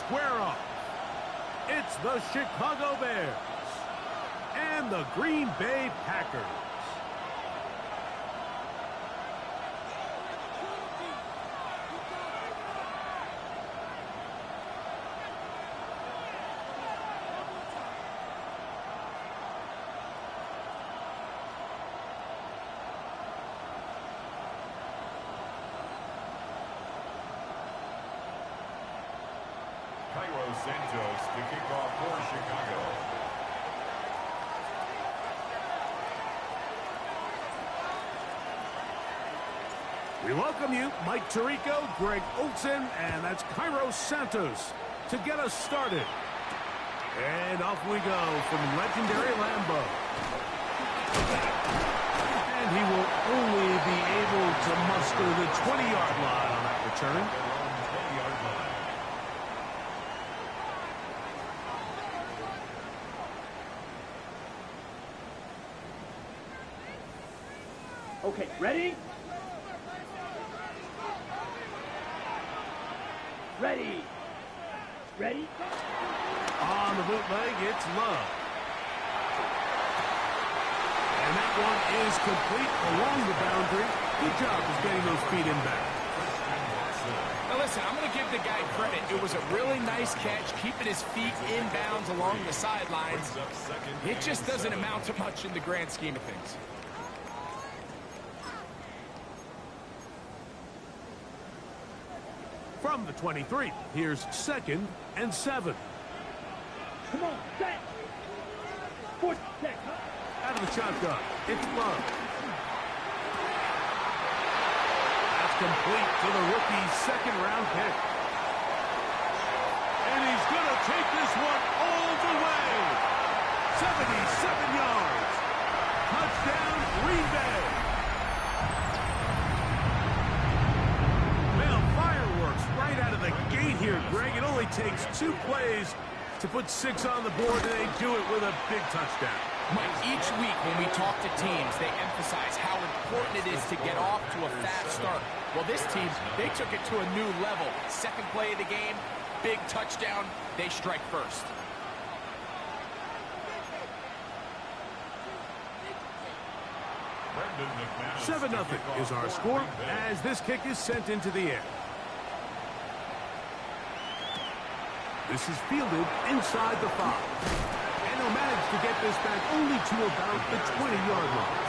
square off. It's the Chicago Bears and the Green Bay Packers. Cairo Santos to kick off for Chicago. We welcome you, Mike Tirico, Greg Olsen, and that's Cairo Santos to get us started. And off we go from legendary Lambeau. And he will only be able to muster the 20-yard line on that return. Okay, ready? Ready. Ready? On the bootleg, it's Love. And that one is complete along the boundary. Good job of getting those feet in back. Now listen, I'm going to give the guy credit. It was a really nice catch, keeping his feet in bounds along the sidelines. It just doesn't amount to much in the grand scheme of things. From the 23, here's 2nd and 7. Come on, set. Foot set. Out of the shotgun, it's Love. That's complete to the rookie's second-round pick. And he's going to take this one all the way. 77 yards. Touchdown, Green Bay. Well, fireworks right out of the gate here, Greg. It only takes 2 plays to put 6 on the board, and they do it with a big touchdown. Mike, each week when we talk to teams, they emphasize how important it is to get off to a fast start. Well, this team, they took it to a new level. Second play of the game, big touchdown, they strike first. Seven 0 is our score as this kick is sent into the air. This is fielded inside the 5. And he'll manage to get this back only to about the 20-yard line.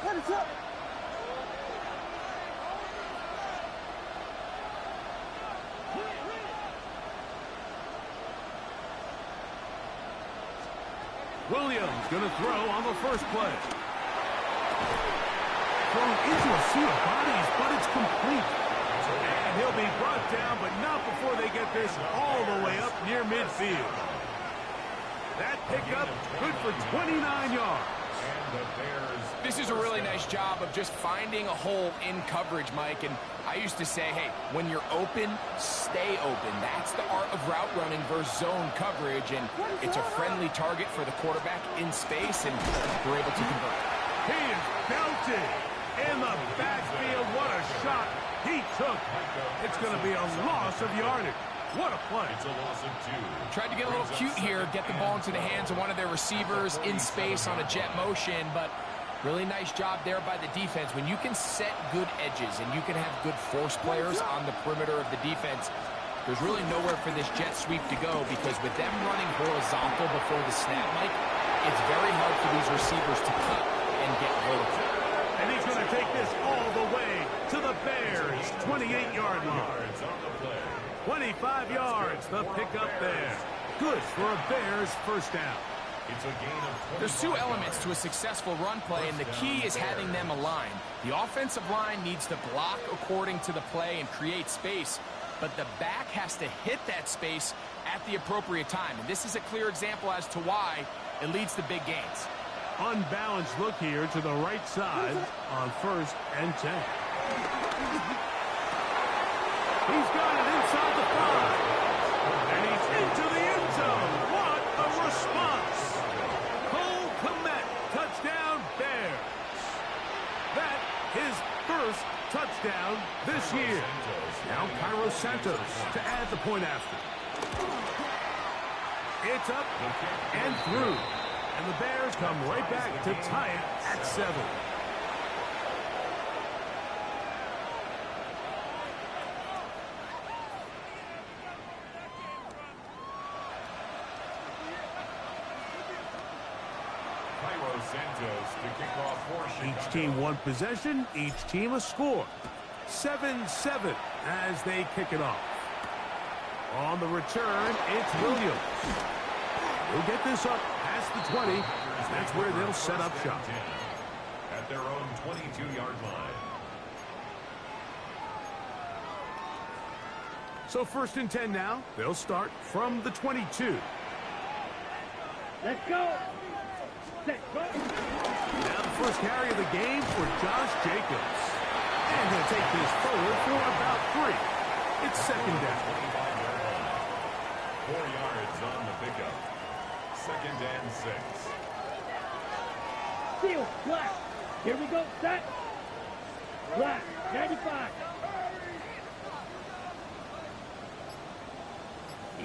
Let us up. Williams going to throw on the first play. Thrown into a sea of bodies, but it's complete. And he'll be brought down, but not before they get this all the way up near midfield. That pickup good for 29 yards. This is a really nice job of just finding a hole in coverage, Mike. And I used to say, hey, when you're open, stay open. That's the art of route running versus zone coverage. And it's a friendly target for the quarterback in space, and we're able to convert. He is belted in the backfield. What a shot he took. It's going to be a loss of yardage. What a play. It's a loss of 2. Tried to get a little cute here, get the ball into the hands of one of their receivers in space on a jet motion, but really nice job there by the defense. When you can set good edges and you can have good force players on the perimeter of the defense, there's really nowhere for this jet sweep to go, because with them running horizontal before the snap, Mike, it's very hard for these receivers to cut and get vertical. And he's going to take this all the way to the Bears' 28-yard line. 25 yards, the pickup there. Good for a Bears first down. It's a gain of 20. There's 2 elements to a successful run play, and the key is having them aligned. The offensive line needs to block according to the play and create space, but the back has to hit that space at the appropriate time. And this is a clear example as to why it leads to big gains. unbalanced look here to the right side on 1st and 10. He's got it inside the 5. And he's into the end zone. What a response. Cole Kmet, touchdown Bears. That his first touchdown this year. Now Cairo Santos to add the point after. It's up and through. And the Bears come right back to tie it at 7. Cairo Santos to kick off for Chicago. Each team one possession, each team a score. 7-7 as they kick it off. On the return, it's Williams. He'll get this up past the 20. That's where they'll set up shop. At their own 22-yard line. So 1st and 10 now. They'll start from the 22. Let's go. Set, go. Now the first carry of the game for Josh Jacobs. And he'll take this forward for about 3. It's 2nd down. 4 yards on the pickup. 2nd and 6. Seal, black. Here we go, set. Black, 95.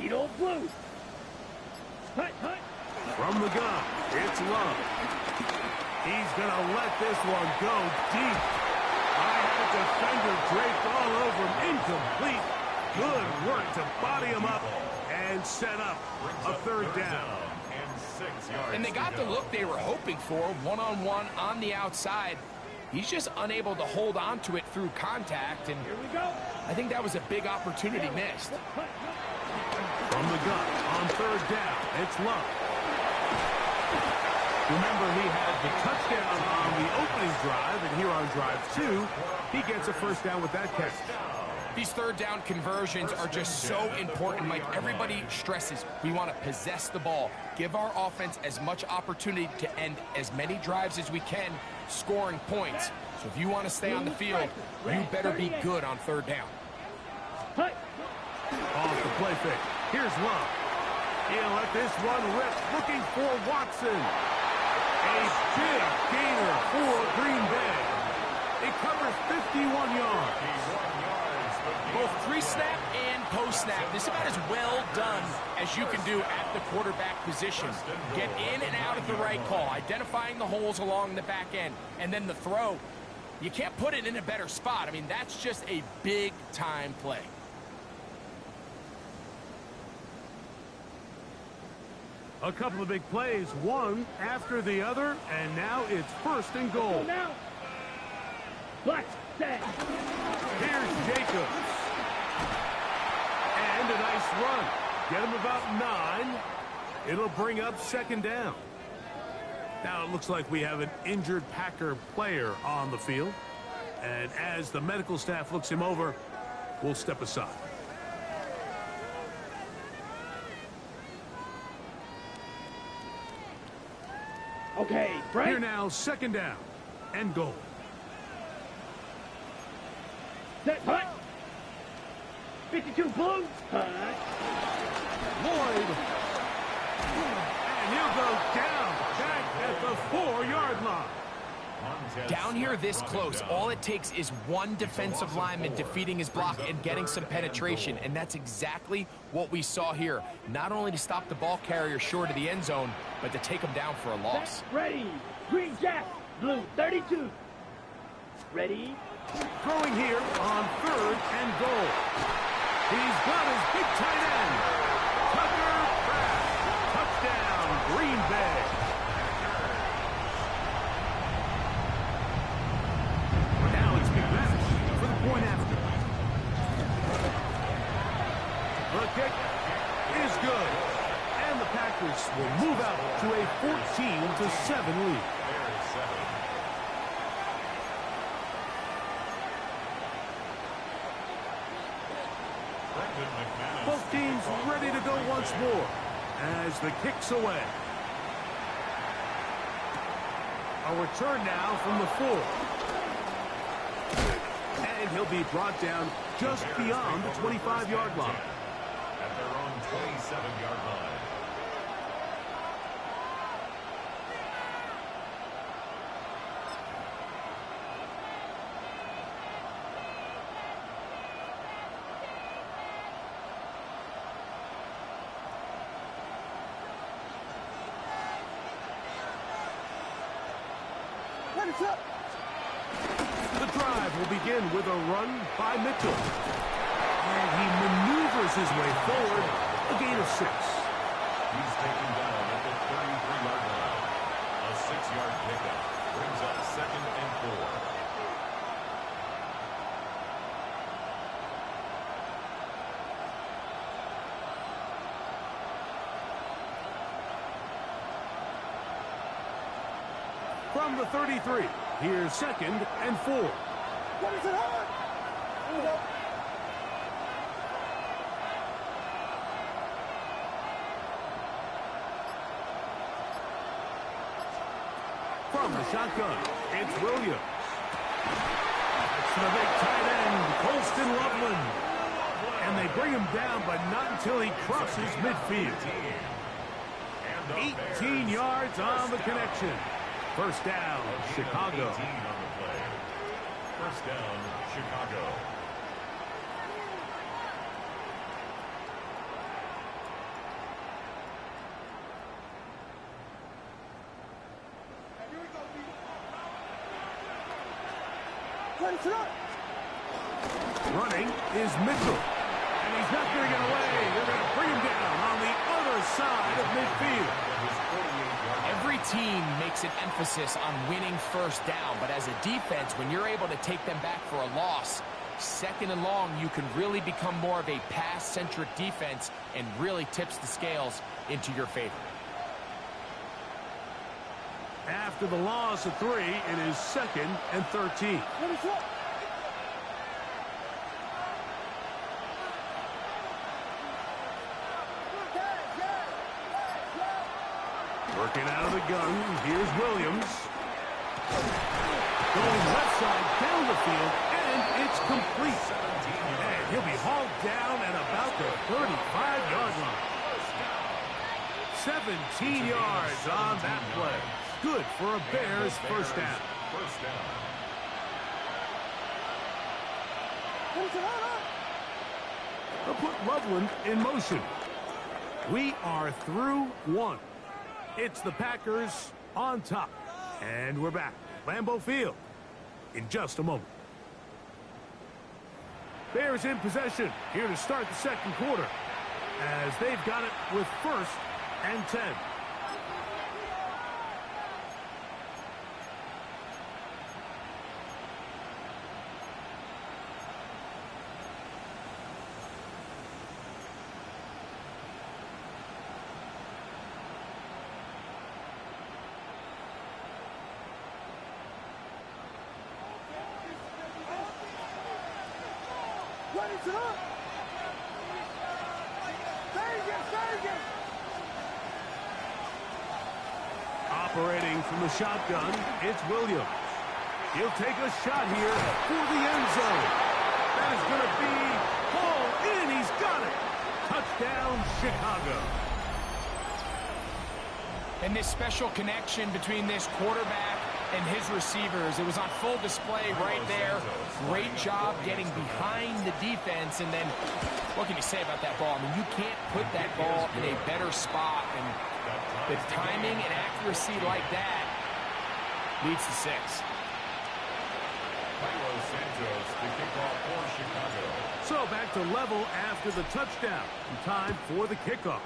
Edo blue. Hut, hut. From the gun, it's Love. He's going to let this one go deep. I had a defender draped all over him. Incomplete. Good work to body him up and set up a 3rd down. And 6 yards. And they got the look they were hoping for, one-on-one on the outside. He's just unable to hold on to it through contact, and Here we go. I think that was a big opportunity missed. Hut, hut. From the gun on 3rd down, it's Love. Remember, he had the touchdown on the opening drive, and here on drive 2, he gets a 1st down with that catch. These 3rd down conversions are just so important, Mike. Everybody stresses we want to possess the ball, give our offense as much opportunity to end as many drives as we can, scoring points. So if you want to stay on the field, you better be good on 3rd down. Hut. Off the play fake. Here's Love. He'll let this one rip, looking for Watson. A big gainer for Green Bay. It covers 51 yards. Both pre-snap and post-snap. This is about as well done as you can do at the quarterback position. Get in and out at the right call, identifying the holes along the back end, and then the throw. You can't put it in a better spot. I mean, that's just a big-time play. A couple of big plays, one after the other, and now it's 1st and Go goal. now. Black, set. Here's Jacobs. And a nice run. Get him about 9. It'll bring up 2nd down. Now it looks like we have an injured Packer player on the field. And as the medical staff looks him over, we'll step aside. Okay, break. Here now, 2nd down and goal. Set, hut. 52 blue. Hut. Lloyd. And he'll go down back at the 4-yard line. Down here this close, all it takes is one defensive lineman defeating his block and getting some penetration, and that's exactly what we saw here. Not only to stop the ball carrier short of the end zone, but to take him down for a loss. Set, ready. Green Jack. Blue, 32. Ready. Throwing here on 3rd and goal. He's got his big tight end. Tucker Kraft. Touchdown, Green Bay. Now it's McManus for the point after. The kick is good. And the Packers will move out to a 14-7 lead. Both teams ready to go once more as the kick's away. A return now from the 4. And he'll be brought down just beyond the 25-yard line. At their own 27-yard line. The drive will begin with a run by Mitchell. And he maneuvers his way forward, a gain of 6. He's taken down at the 33-yard line. A 6-yard pickup brings up 2nd and 4. From the 33, here's 2nd and 4. What is it on? From the shotgun, it's Williams. It's the big tight end, Colston Loveland. And they bring him down, but not until he crosses midfield. 18 yards on the connection. First down, Chicago. 18 on the play. First down, Chicago. Running is Mitchell. And he's not going to get away. They're going to bring him down on the other side of midfield. Every team makes an emphasis on winning first down, but as a defense, when you're able to take them back for a loss, 2nd and long, you can really become more of a pass-centric defense and really tips the scales into your favor. After the loss of 3, it is 2nd and 13. Working out of the gun, here's Williams. Going left side down the field, and it's complete. And he'll be hauled down at about the 35-yard line. 17 yards on that play. Good for a Bears first down. First down. They'll put Loveland in motion. We are through 1. It's the Packers on top. And we're back. Lambeau Field in just a moment. Bears in possession here to start the 2nd quarter as they've got it with 1st and 10. Operating from the shotgun, it's Williams. He'll take a shot here for the end zone. That is going to be hauled in. He's got it. Touchdown, Chicago. And this special connection between this quarterback and his receivers, it was on full display right there. Great job getting behind the defense. And then, what can you say about that ball? I mean, you can't put that ball in a better spot. And the timing and accuracy like that leads to 6. Carlos Santos, the kickoff for Chicago. So back to level after the touchdown. Time for the kickoff.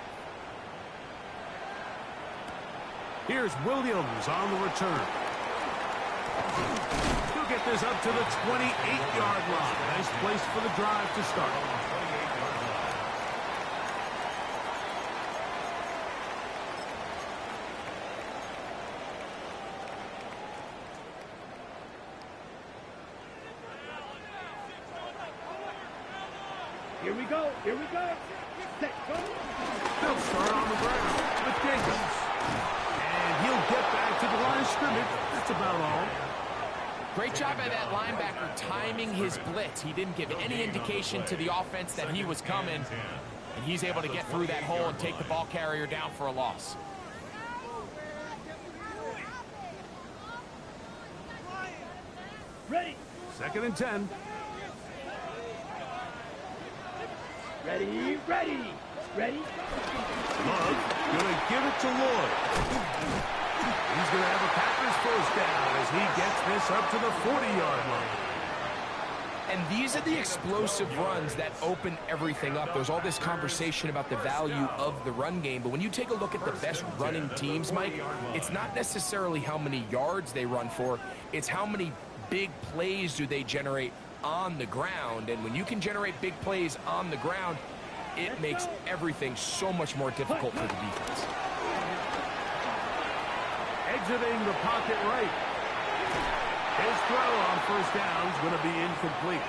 Here's Williams on the return. He'll get this up to the 28-yard line. Nice place for the drive to start. Here we go. Here we go. Set, go. They'll start on the ground with Jacobs. And he'll get back to the line of scrimmage that's about all. Great job by that linebacker timing his blitz. He didn't give any indication to the offense that he was coming, and he's able to get through that hole and take the ball carrier down for a loss. Ready. 2nd and 10. Ready, ready, ready. Love gonna give it to Lloyd. He's gonna have a Packers first down as he gets this up to the 40-yard line. And these are the explosive runs that open everything up. There's all this conversation about the value of the run game, but when you take a look at the best running teams, Mike, it's not necessarily how many yards they run for, it's how many big plays do they generate on the ground. And when you can generate big plays on the ground, it makes everything so much more difficult for the defense. Exiting the pocket right. His throw on first down is going to be incomplete.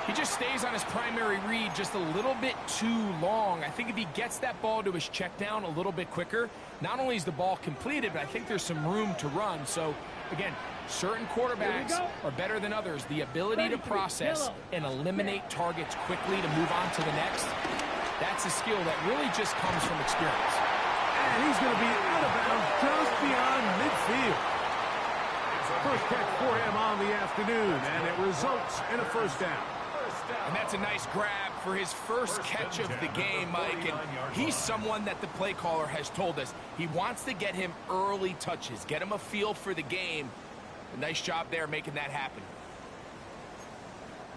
He just stays on his primary read just a little bit too long. I think if he gets that ball to his check down a little bit quicker, not only is the ball completed, but I think there's some room to run. So, again, certain quarterbacks are better than others. The ability to process and eliminate targets quickly to move on to the next, that's a skill that really just comes from experience. And he's going to be out of bounds just beyond midfield. First catch for him on the afternoon, and it results in a first down. And that's a nice grab for his first catch of the game, Mike. And he's someone that the play caller has told us he wants to get him early touches, get him a feel for the game. A nice job there making that happen.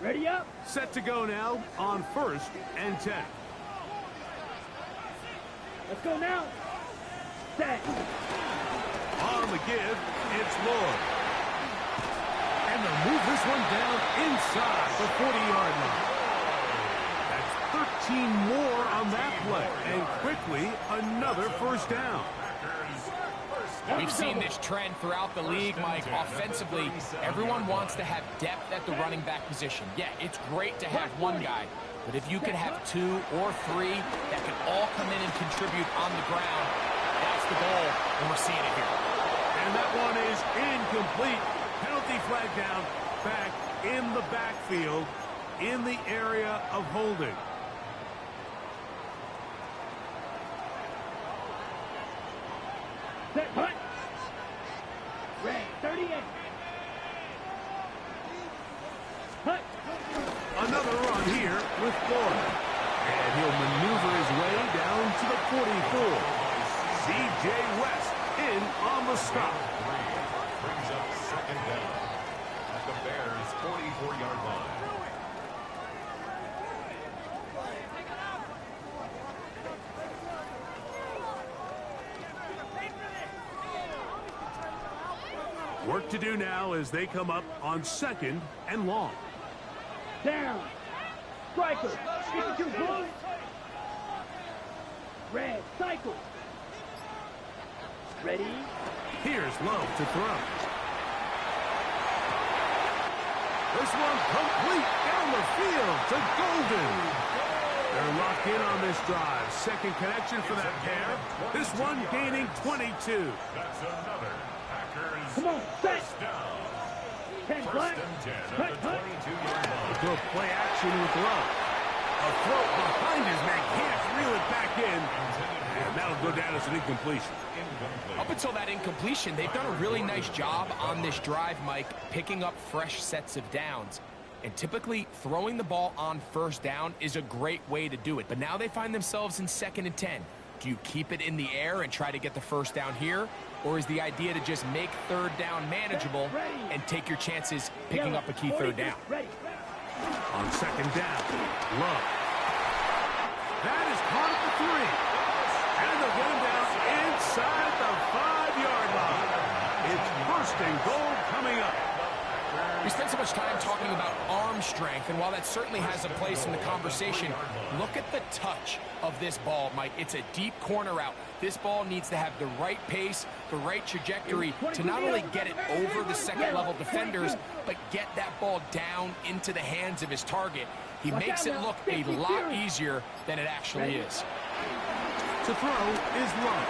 Ready up. Set to go now on 1st and 10. Let's go now. Set. On the give, it's Lloyd. And they'll move this one down inside the 40-yard line. That's 13 more on that play. And quickly, another first down. We've seen this trend throughout the league, Mike. Offensively, everyone wants to have depth at the running back position. Yeah, it's great to have one guy, but if you can have 2 or 3 that can all come in and contribute on the ground, that's the goal, and we're seeing it here. And that one is incomplete. Penalty flag down, back in the backfield, in the area of holding. Set. Hut. Red 38. Hut. Another run here with Lloyd. And he'll maneuver his way down to the 44. C.J. West in on the stop. Brings up 2nd down at the Bears' 44-yard line. Work to do now as they come up on 2nd and long. Down. Striker. Get your boy. Red. Cycle. Ready. Here's Love to throw. This one complete down the field to Golden. They're locked in on this drive. Second connection for that pair. This one gaining 22. That's another Packers Come on, set. first down. 10 First black. and 10 at Hut, the hut. 22-yard line. They'll play action with Love. A throw behind his man. Can't reel it back in. And that'll go down as an incompletion. Up until that incompletion, they've done a really nice job on this drive, Mike, picking up fresh sets of downs. And typically, throwing the ball on first down is a great way to do it. But now they find themselves in 2nd and 10. Do you keep it in the air and try to get the first down here? Or is the idea to just make 3rd down manageable and take your chances picking up a key 3rd down? Ready. On 2nd down, Love. That is caught at the 3. And they'll get him down inside the 5-yard line. It's 1st and goal coming up. We spend so much time talking about arm strength, and while that certainly has a place in the conversation, look at the touch of this ball, Mike. It's a deep corner route. This ball needs to have the right pace, the right trajectory to not only get it over the second-level defenders, but get that ball down into the hands of his target. He makes it look a lot easier than it actually is. To throw is Love.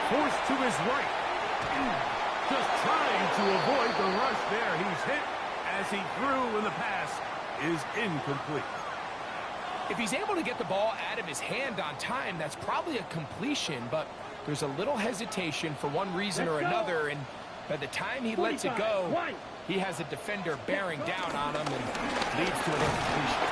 Forced to his right. Just trying to avoid the rush there. He's hit as he threw, and the pass is incomplete. If he's able to get the ball out of his hand on time, that's probably a completion, but there's a little hesitation for one reason or another, and by the time he lets it go, he has a defender bearing down on him and leads to an incompletion.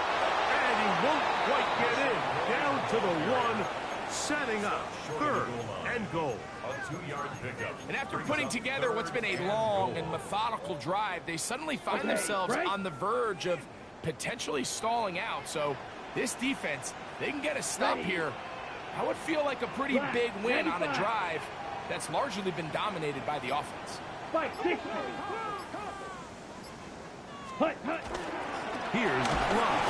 And he won't quite get in. Down to the one, setting up third and goal. A 2-yard pickup. And after putting together what's been a long and methodical drive, they suddenly find themselves on the verge of potentially stalling out. So this defense, they can get a stop here. That would feel like a pretty big win on a drive that's largely been dominated by the offense. Here's Love.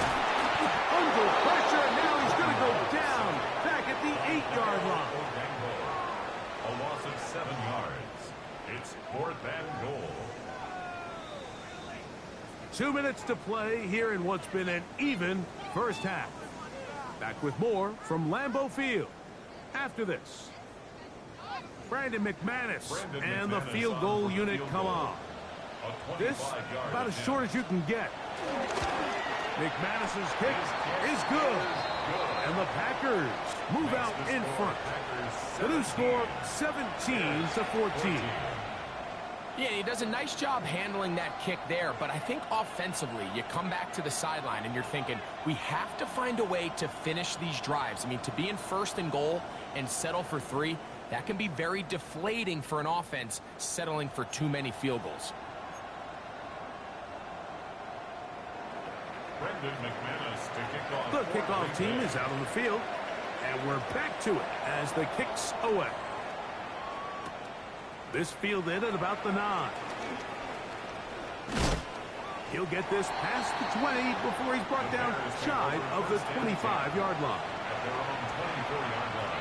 Under pressure, now he's going to go down. Back at the 8-yard line. A loss of 7 yards. It's 4th and goal. 2 minutes to play here in what's been an even first half. Back with more from Lambeau Field after this. Brandon McManus and the field goal unit come on. This about as short as you can get. McManus's kick is good. And the Packers move out in front. The new score, 17-14. Yeah, he does a nice job handling that kick there, but I think offensively, you come back to the sideline and you're thinking, we have to find a way to finish these drives. I mean, to be in 1st and goal and settle for 3, that can be very deflating for an offense settling for too many field goals. Brendan McManus to kick off. The kickoff team is out on the field, and we're back to it as the kick's away. This fielded at about the 9. He'll get this past the 20 before he's brought down shy of the 25-yard line. At their own 24-yard line.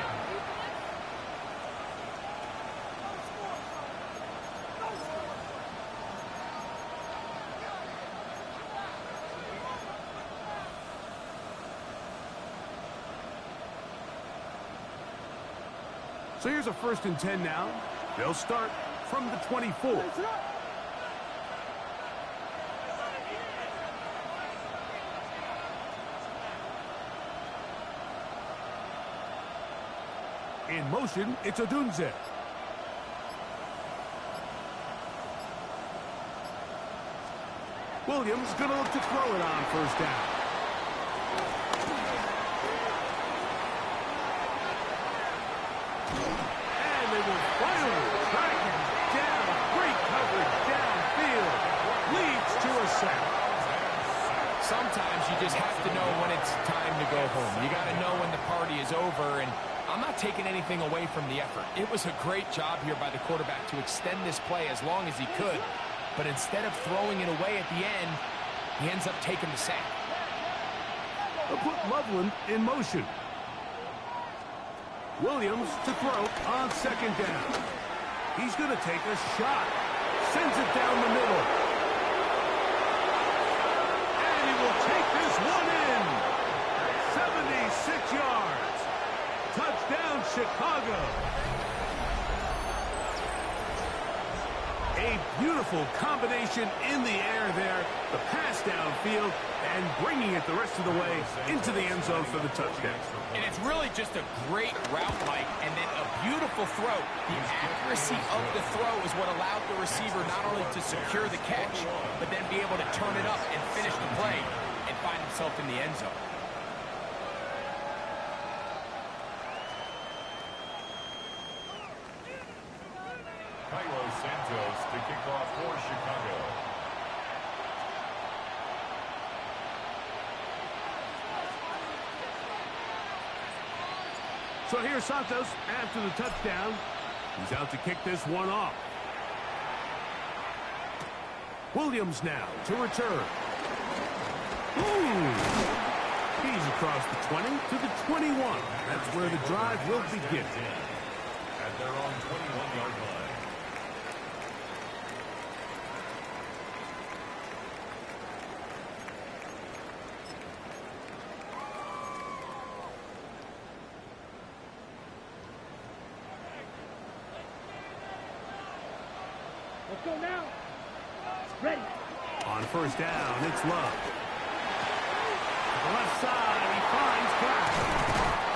So here's a 1st and 10 now. They'll start from the 24. In motion, it's Odunze. Williams going to look to throw it on 1st down. And they will finally track him down. Great coverage downfield. Leads to a sack. Sometimes you just have to know when it's time to go home. You got to know when the party is over, and I'm not taking anything away from the effort. It was a great job here by the quarterback to extend this play as long as he could, but instead of throwing it away at the end, he ends up taking the sack. They'll put Loveland in motion. Williams to throw on 2nd down. He's going to take a shot. Sends it down the middle. And he will take this one in. 76 yards. Touchdown, Chicago. A beautiful combination in the air there. The pass downfield and bringing it the rest of the way into the end zone for the touchdown. And it's really just a great route, Mike, and then a beautiful throw. The accuracy of the throw is what allowed the receiver not only to secure the catch, but then be able to turn it up and finish the play and find himself in the end zone. Cairo Santos to kick off for Chicago. So here's Santos after the touchdown. He's out to kick this one off. Williams now to return. He's across the 20 to the 21. That's where the drive will begin. At their own 21-yard line. Let's go now. Ready. On first down, it's Love. To the left side, he finds Kraft.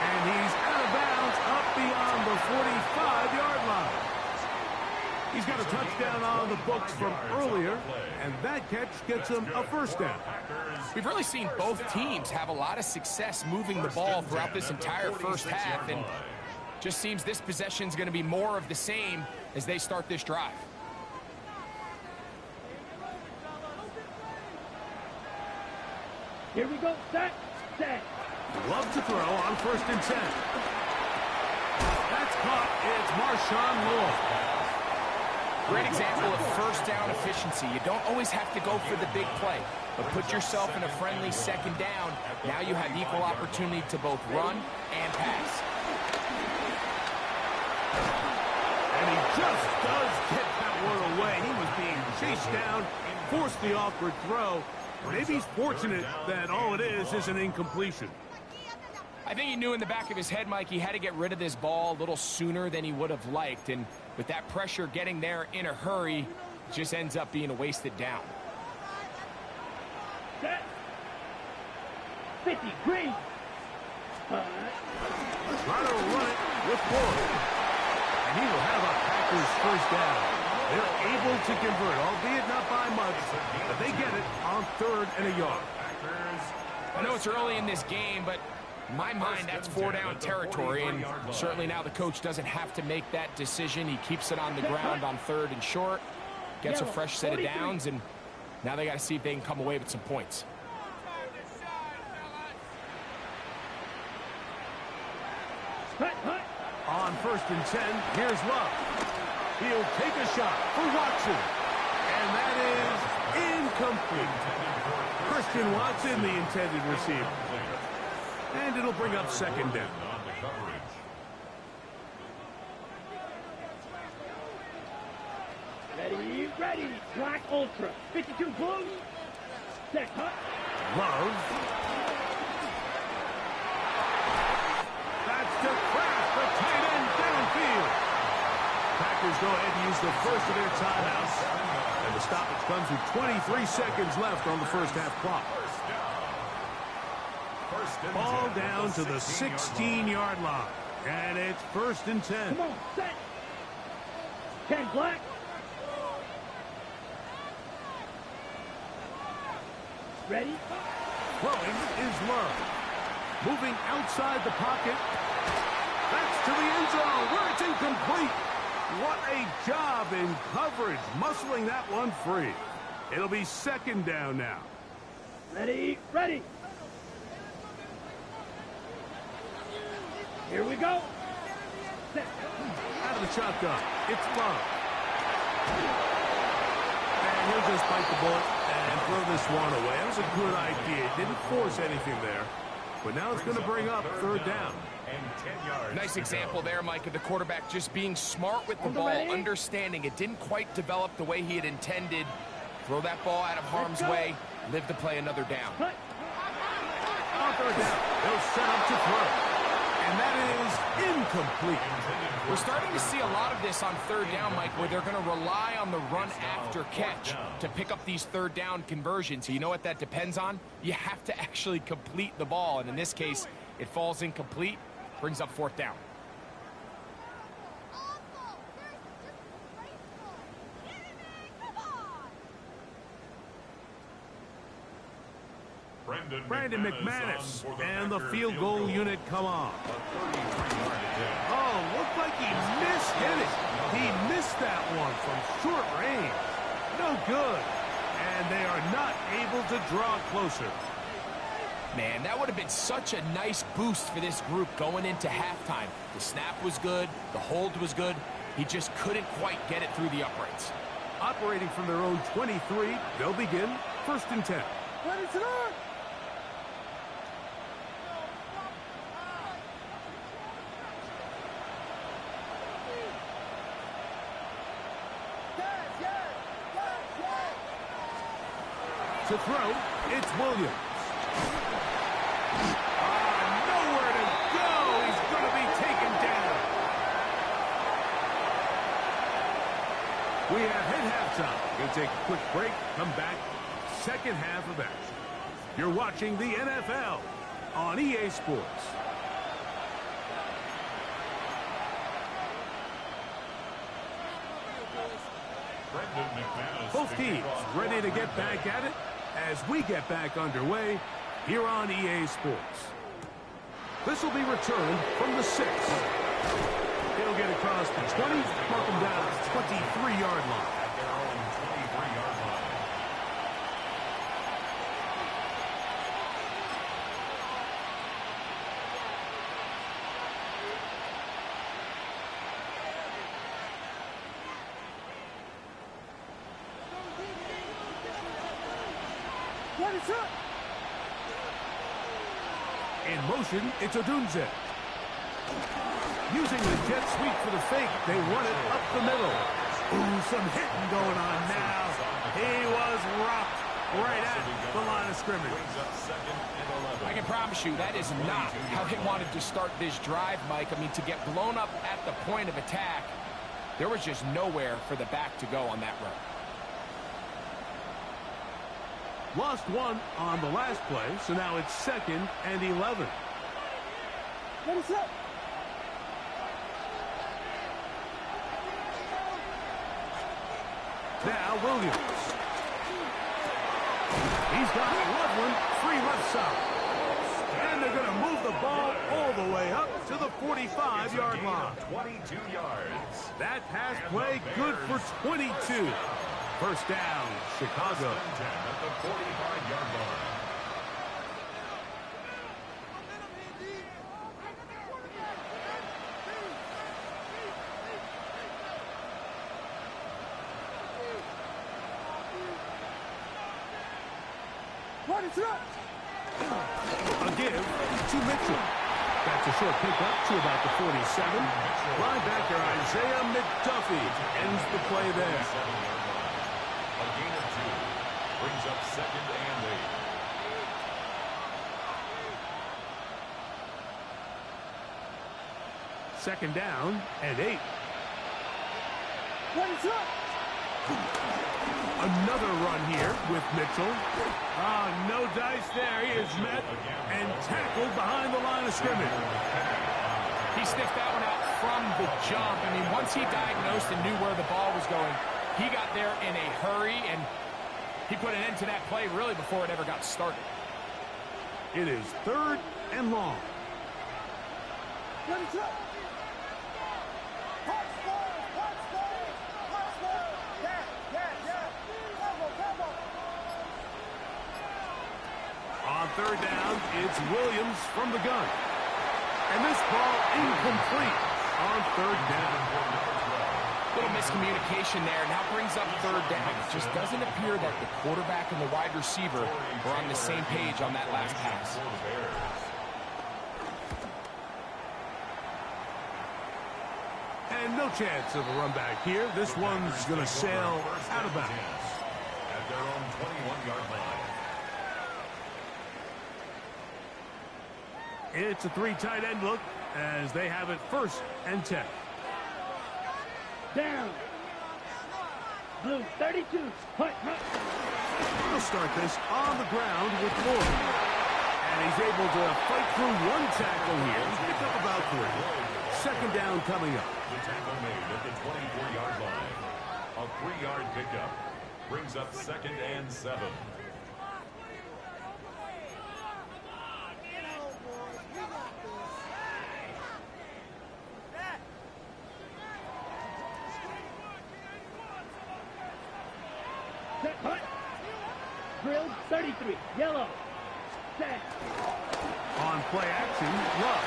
And he's out of bounds up beyond the 45-yard line. He's got a touchdown on the books from earlier, and that catch gets him a first down. We've really seen both teams have a lot of success moving the ball throughout this entire first half, and just seems this possession's going to be more of the same as they start this drive. Here we go. Set. Love to throw on first and 10. That's caught. It's Marshawn Lloyd. Great example of first down efficiency. You don't always have to go for the big play, but put yourself in a friendly second down. Now you have equal opportunity to both run and pass. And he just does get that one away. He was being chased down, forced the awkward throw. Maybe he's fortunate that all it is an incompletion. I think he knew in the back of his head, Mike, he had to get rid of this ball a little sooner than he would have liked. And with that pressure getting there in a hurry, it just ends up being a wasted down. Set. 50, green. Try to run it with Lloyd. And he will have a Packers first down. They're able to convert, albeit not by much, but they get it on 3rd and a yard. I know it's early in this game, but in my mind, that's 4-down territory, and certainly now the coach doesn't have to make that decision. He keeps it on the ground on 3rd and short, gets a fresh set of downs, and now they got to see if they can come away with some points. On 1st and 10, here's Love. He'll take a shot for Watson, and that is incomplete. Christian Watson, the intended receiver. And it'll bring up 2nd down. Ready. Black Ultra. 52 blue. Set. Hut. Love. That's to Kraft, the tight end downfield. Packers go ahead and use the first of their timeouts. And the stoppage comes with 23 seconds left on the first half clock. Ball down to the 16-yard line. And it's 1st and 10. Come on, set. 10 black. Ready? Throwing is Love. Moving outside the pocket. That's to the end zone where it's incomplete. What a job in coverage, muscling that one free. It'll be 2nd down now. Ready. Here we go. Set. Out of the shotgun, it's Love. And he'll just bite the bullet and throw this one away. That was a good idea. Didn't force anything there. But now it's going to bring up 3rd down. Nice example there, Mike, of the quarterback just being smart with the ball, understanding it didn't quite develop the way he had intended. Throw that ball out of harm's way, live to play another down. On 3rd down, they'll set up to throw. And that is incomplete. We're starting to see a lot of this on 3rd down, Mike, where they're going to rely on the run after catch to pick up these 3rd down conversions. So you know what that depends on? You have to actually complete the ball. And in this case, it falls incomplete, brings up 4th down. Brandon McManus and the field goal unit come on. Oh, looked like he missed hitting. He missed that one from short range. No good. And they are not able to draw closer. Man, that would have been such a nice boost for this group going into halftime. The snap was good. The hold was good. He just couldn't quite get it through the uprights. Operating from their own 23, they'll begin 1st and 10. What is it on? To throw, it's Williams. Nowhere to go. He's going to be taken down. We have hit halftime. Going to take a quick break, come back, second half of action. You're watching the NFL on EA Sports. Both teams ready to get back at it as we get back underway here on EA Sports. This will be returned from the 6. He'll get across the 20, mark him down at the 23-yard line. At their own 23-yard line. In motion, it's Odunze. Using the jet sweep for the fake, they run it up the middle. Ooh, some hitting going on now. He was rocked right at the line of scrimmage. I can promise you that is not how they wanted to start this drive, Mike. I mean, to get blown up at the point of attack, there was just nowhere for the back to go on that run. Lost one on the last play, so now it's 2nd and 11. What is up? Now Williams. He's got Loveland free left side. And they're going to move the ball all the way up to the 45-yard line. 22 yards. That pass play good for 22. First down, Chicago. 10 at the 45-yard line. What is up? A give to Mitchell. That's a short pickup to about the 47. Linebacker Isaiah McDuffie ends the play there. A gain of 2. Brings up 2nd and 8. Second down and 8. What is up? Another run here with Mitchell. Oh, no dice there. He is met and tackled behind the line of scrimmage. He sniffed that one out from the jump. I mean, once he diagnosed and knew where the ball was going, he got there in a hurry, and he put an end to that play really before it ever got started. It is 3rd and long. What is up? On 3rd down, it's Williams from the gun. And this ball incomplete on 3rd down. Little miscommunication there. Now brings up 3rd down. It just doesn't appear that the quarterback and the wide receiver are on the same page on that last pass. And no chance of a run back here. This one's going to sail out of bounds. At their own 21-yard line. It's a 3 tight end look as they have it 1st and 10. Down. Blue 32. Hunt. We'll start this on the ground with Floyd. And he's able to fight through one tackle here. Pick up about 3. Second down coming up. The tackle made at the 24-yard line. A 3-yard pickup. Brings up 2nd and 7. Set. Hunt. Drilled 33. Yellow. Set. On play action, Love.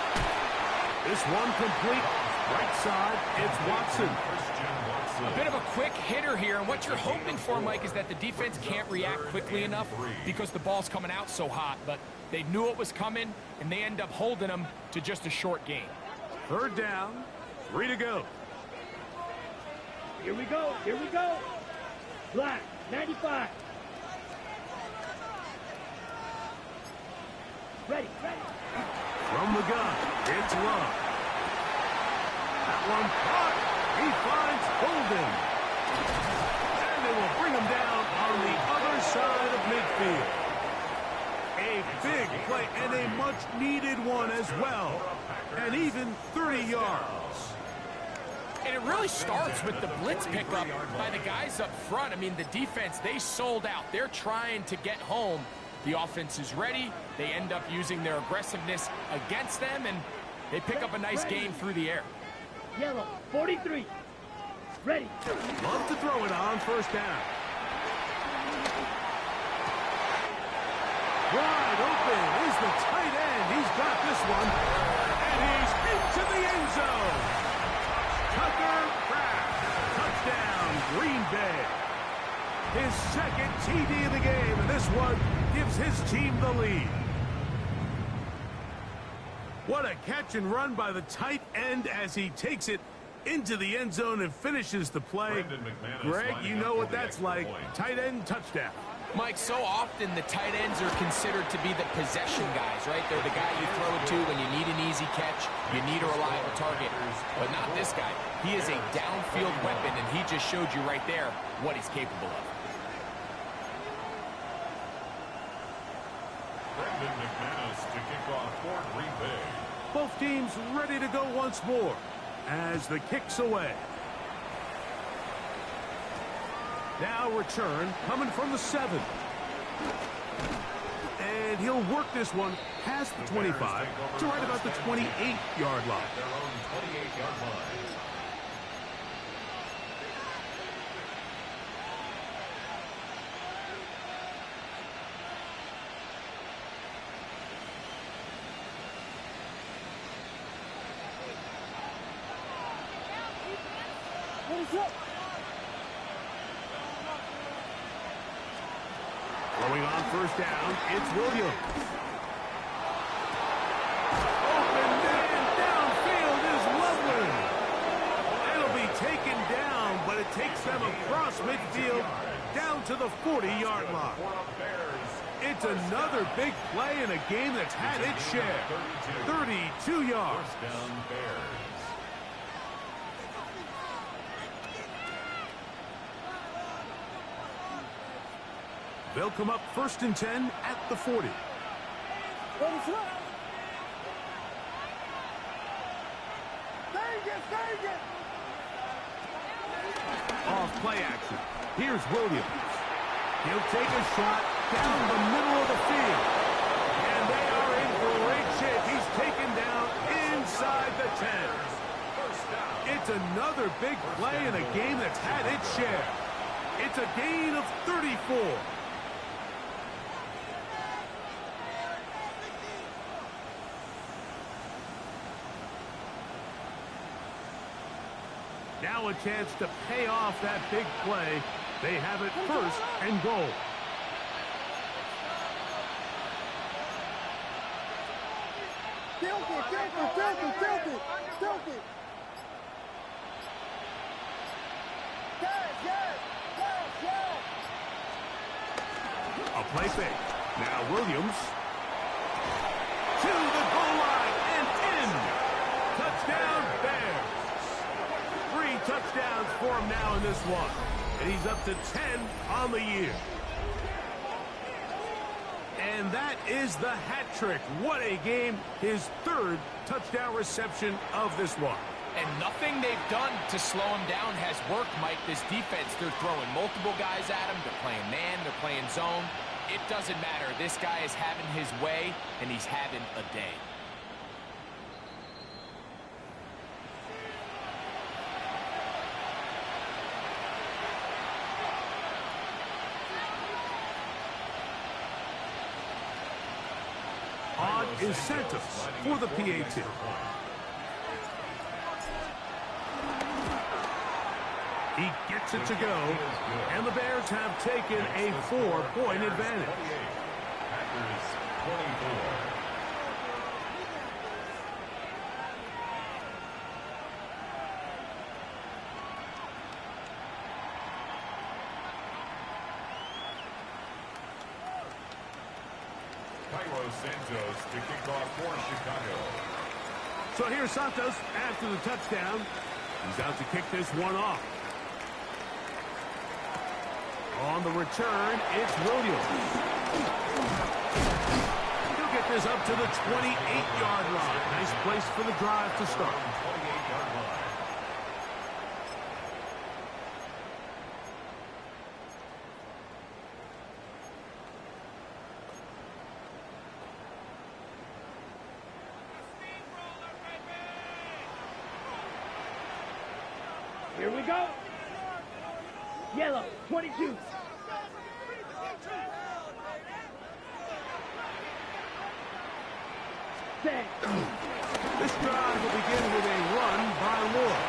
This one complete. Right side, it's Watson. A bit of a quick hitter here, and what you're hoping for, Mike, is that the defense can't react quickly enough because the ball's coming out so hot, but they knew it was coming, and they end up holding them to just a short gain. 3rd down, 3 to go. Here we go. Here we go. Black 95. Ready. From the gun, it's Love. That one caught. He finds Holden. they will bring him down on the other side of midfield. A big play and a much-needed one as well. And even 30 yards. And it really starts with the blitz pickup by the guys up front. I mean, the defense, they sold out. They're trying to get home. The offense is ready. They end up using their aggressiveness against them, and they pick up a nice gain through the air. Yellow, 43. Ready. Love to throw it on first down. Wide open is the tight end. He's got this one. And he's into the end zone. Tucker Kraft. Touchdown, Green Bay. His second TD of the game, and this one gives his team the lead. What a catch and run by the tight end as he takes it into the end zone and finishes the play. Greg, you know what that's like. Tight end touchdown. Mike, so often the tight ends are considered to be the possession guys, right? They're the guy you throw it to when you need an easy catch, you need a reliable target. But not this guy. He is a downfield weapon, and he just showed you right there what he's capable of. Brendan McManus to kick off for Green Bay. Both teams ready to go once more as the kick's away. Now return coming from the 7. And he'll work this one past the 25 to right about the 28-yard line. Their own 28-yard line. Throwing on first down, it's Williams. Open man downfield is Loveland. It'll be taken down, but it takes them across midfield down to the 40-yard line. It's another big play in a game that's had its share. 32 yards. First down, Bears. They'll come up 1st and 10 at the 40. Off play action. Here's Williams. He'll take a shot down the middle of the field. And they are in great shape. He's taken down inside the 10. It's another big play in a game that's had its share. It's a gain of 34. Now a chance to pay off that big play. They have it 1st and goal. Tilt it. A play fake. Now Williams. To the goal line and in. Touchdown, Bears. 3 touchdowns for him now in this one. And he's up to 10 on the year. And that is the hat trick. What a game. His 3rd touchdown reception of this one. And nothing they've done to slow him down has worked, Mike. This defense, they're throwing multiple guys at him. They're playing man. They're playing zone. It doesn't matter. This guy is having his way, and he's having a day. On is Santos for the PAT. He gets it to go, and the Bears have taken a 4-point advantage. Packers 24. Cairo Santos to kick off for Chicago. So here's Santos after the touchdown. He's out to kick this one off. On the return, it's Williams. He'll get this up to the 28-yard line. Nice place for the drive to start. 28-yard line. Here we go. Yellow, 22. Set. This drive will begin with a run by Lord.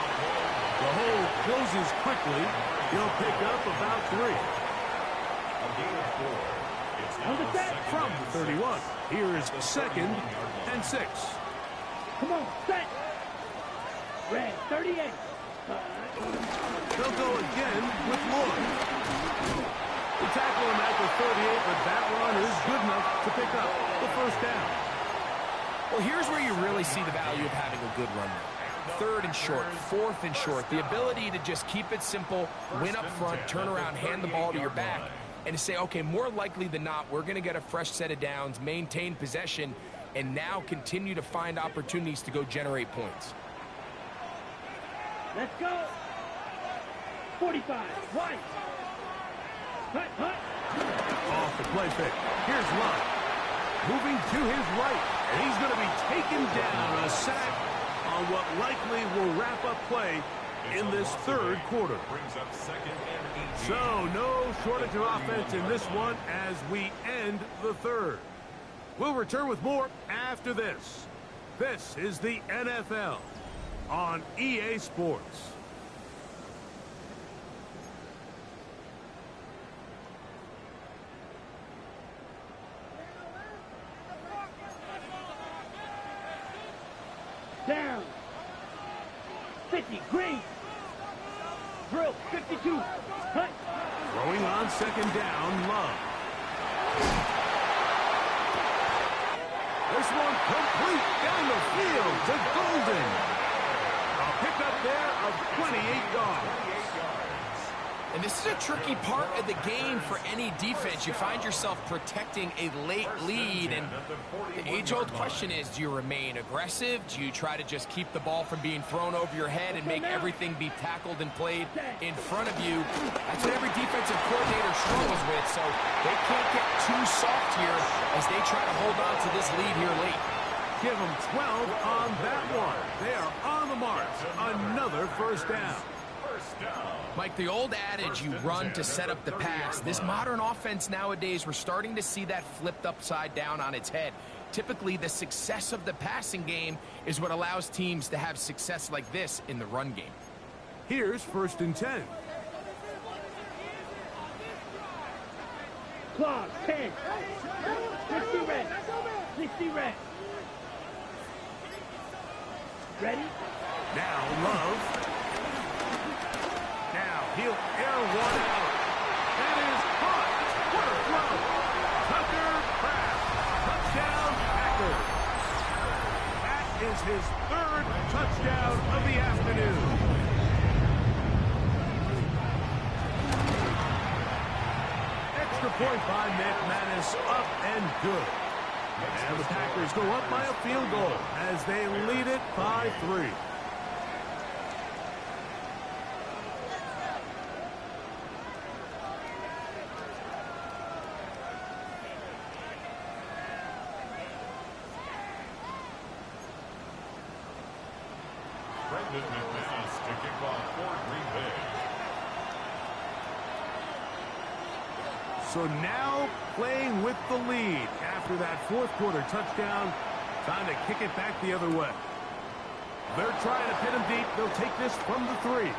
The hole closes quickly. He'll pick up about 3. A gain of 4. It's On the now set. second From and the 31, here is 2nd and 6. Come on, set. Red, 38. They'll go again with Lloyd. We tackle him at the 38, but that run is good enough to pick up the first down. Well, here's where you really see the value of having a good run there. 3rd and short, 4th and short. The ability to just keep it simple, win up front, turn around, hand the ball to your back, and to say, okay, more likely than not, we're going to get a fresh set of downs, maintain possession, and now continue to find opportunities to go generate points. Let's go. 45. White. Hut, hut. Off the play fake. Here's Love. Moving to his right. And he's going to be taken down. A sack on what likely will wrap up play in this 3rd quarter. brings up 2nd and 18. So no shortage of offense in this one as we end the 3rd. We'll return with more after this. This is the NFL on EA Sports. Down. 50. Green. Drill. 52. Hut. Throwing on 2nd down, Love. This one complete down the field to Golden. A pickup there of 28 yards. And this is a tricky part of the game for any defense. You find yourself protecting a late lead, and the age-old question is, do you remain aggressive? Do you try to just keep the ball from being thrown over your head and make everything be tackled and played in front of you? That's what every defensive coordinator struggles with, so they can't get too soft here as they try to hold on to this lead here late. Give them 12 on that one. They are on the mark. Another first down. Mike, the old adage, you run to set up the pass. This modern offense nowadays, we're starting to see that flipped upside down on its head. Typically, the success of the passing game is what allows teams to have success like this in the run game. Here's 1st and 10. Clock. 10. 60 red. 60 red. Ready? Now Love. Now he'll air one out. That is caught. What a throw. Tucker Kraft. Touchdown Packers. That is his 3rd touchdown of the afternoon. Extra point by McManus, up and good. And the Packers go up by a field goal as they lead it by 3. Brendan McManus to kick off for Green Bay. So now playing with the lead after that 4th quarter touchdown. Time to kick it back the other way. They're trying to pin him deep. They'll take this from the 3.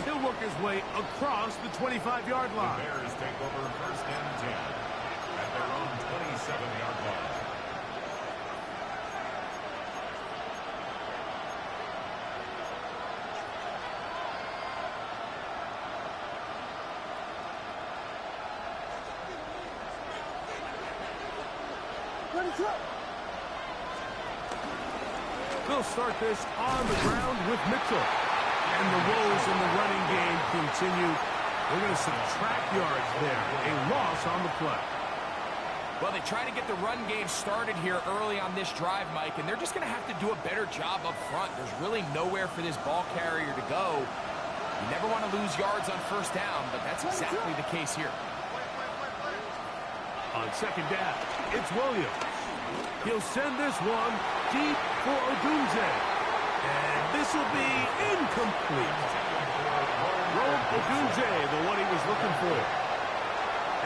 He'll work his way across the 25-yard The line. Bears take over 1st and 10 at their own 27-yard line. They'll start this on the ground with Mitchell. And the woes in the running game continue. We're going to subtract yards there. A loss on the play. Well, they try to get the run game started here early on this drive, Mike, and they're just going to have to do a better job up front. There's really nowhere for this ball carrier to go. You never want to lose yards on first down, but that's exactly the case here. On second down, it's Williams. He'll send this one deep for Odunze. And this will be incomplete. Rome Odunze, the one he was looking for.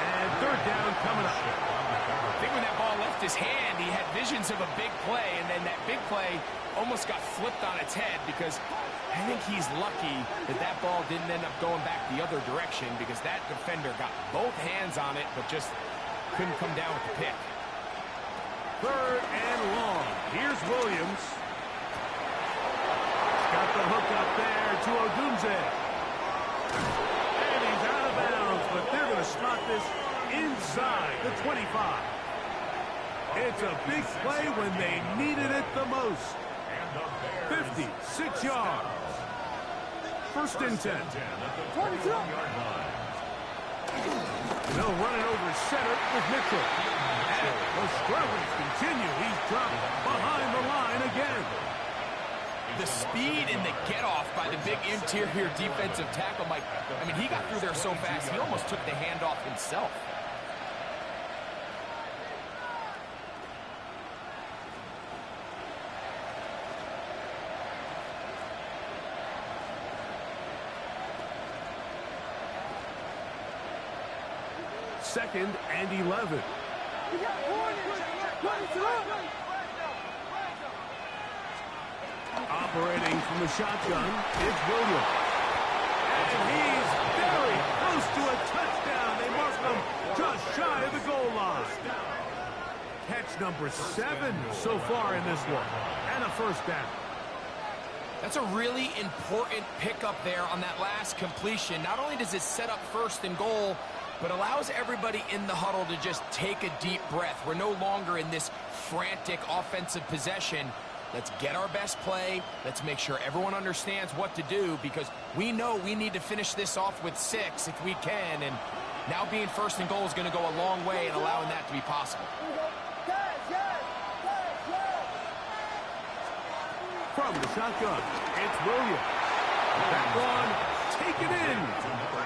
And third down coming up. I think when that ball left his hand, he had visions of a big play, and then that big play almost got flipped on its head because I think he's lucky that that ball didn't end up going back the other direction because that defender got both hands on it but just couldn't come down with the pick. Third and long. Here's Williams. Got the hook up there to Odunze. And he's out of bounds, but they're going to spot this inside the 25. It's a big play when they needed it the most. 56 yards. First and 10. They'll run it over center with Mitchell. And the struggles continue. He's dropped behind the line again. The speed and the get-off by the big interior defensive tackle, Mike. I mean, he got through there so fast, he almost took the handoff himself. Second and 11. Operating from the shotgun, it's Williams. And he's very close to a touchdown. They mark him just shy of the goal line. Catch number 7 so far in this one. And a first down. That's a really important pickup there on that last completion. Not only does it set up first and goal, but allows everybody in the huddle to just take a deep breath. We're no longer in this frantic offensive possession. Let's get our best play. Let's make sure everyone understands what to do because we know we need to finish this off with 6 if we can. And now being first and goal is going to go a long way in allowing that to be possible. From the shotgun, it's Williams. That one taken in.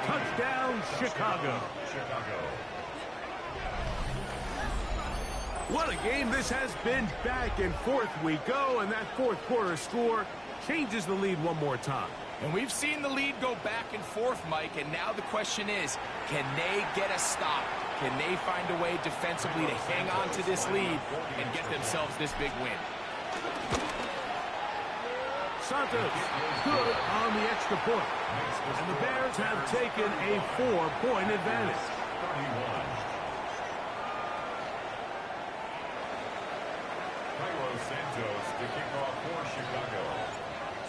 Touchdown, Chicago. What a game this has been. Back and forth we go, and that fourth quarter score changes the lead one more time. And we've seen the lead go back and forth, Mike, and now the question is, can they get a stop? Can they find a way defensively to hang on to this lead and get themselves this big win? Santos good on the extra point. And the Bears have taken a 4-point advantage. Santos to kick off for Chicago.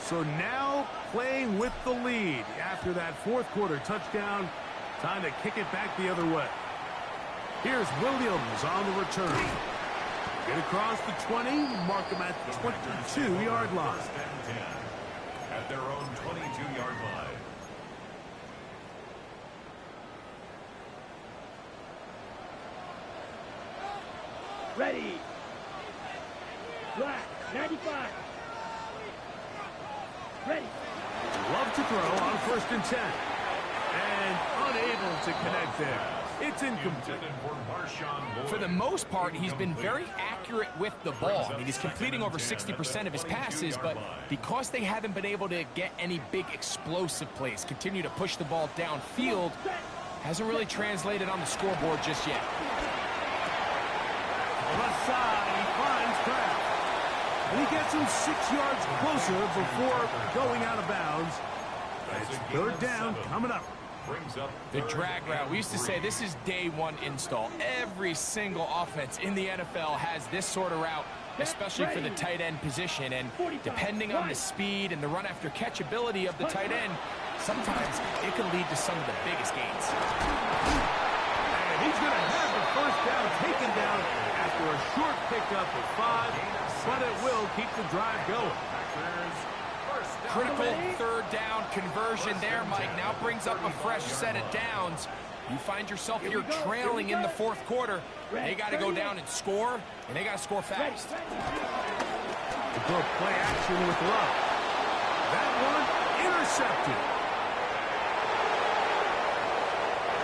So now playing with the lead after that fourth quarter touchdown. Time to kick it back the other way. Here's Williams on the return. Get across the 20, mark them at the 22-yard line. At their own 22-yard line. Ready. Black, 95. Ready. Love to throw on first and 10. And unable to connect there. It's incomplete. For the most part, he's been very accurate with the ball. I mean, he's completing over 60% of his passes, but because they haven't been able to get any big explosive plays, continue to push the ball downfield, hasn't really translated on the scoreboard just yet. Left side, he finds Kraft. And he gets him 6 yards closer before going out of bounds. It's third down coming up. The drag route. We used to say this is day one install. Every single offense in the NFL has this sort of route, especially for the tight end position. And depending on the speed and the run after catch ability of the tight end, sometimes it can lead to some of the biggest gains. And he's going to have the first down taken down after a short pickup of 5, but it will keep the drive going. critical third down conversion there, Mike. Now brings up a fresh set of downs. You find yourself here trailing in the fourth quarter. They got to go down and score, and they got to score fast. The good play action with Love. That one intercepted.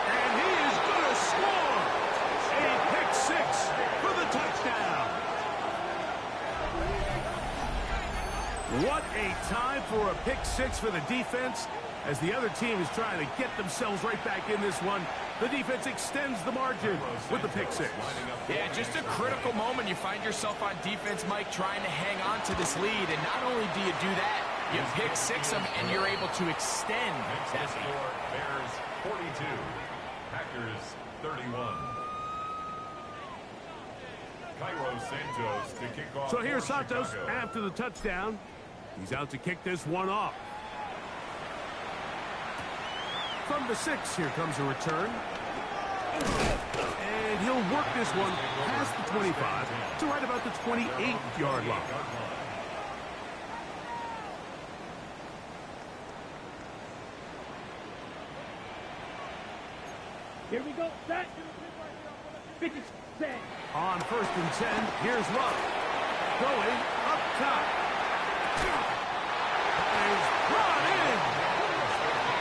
And he is going to score. A pick six for the touchdown. What a time for a pick six for the defense. As the other team is trying to get themselves right back in this one, the defense extends the margin with the pick six. Yeah, just a critical moment. You find yourself on defense, Mike, trying to hang on to this lead. And not only do you do that, you pick six them, and you're able to extend that Score, Bears 42, Packers 31. Cairo Santos to kick off. So here's for Santos Chicago. after the touchdown. He's out to kick this one off. From the 6, here comes a return. And he'll work this one past the 25 to right about the 28-yard line. Here we go. Set. 50 set. On 1st and 10, here's Love. Going up top. Is brought in.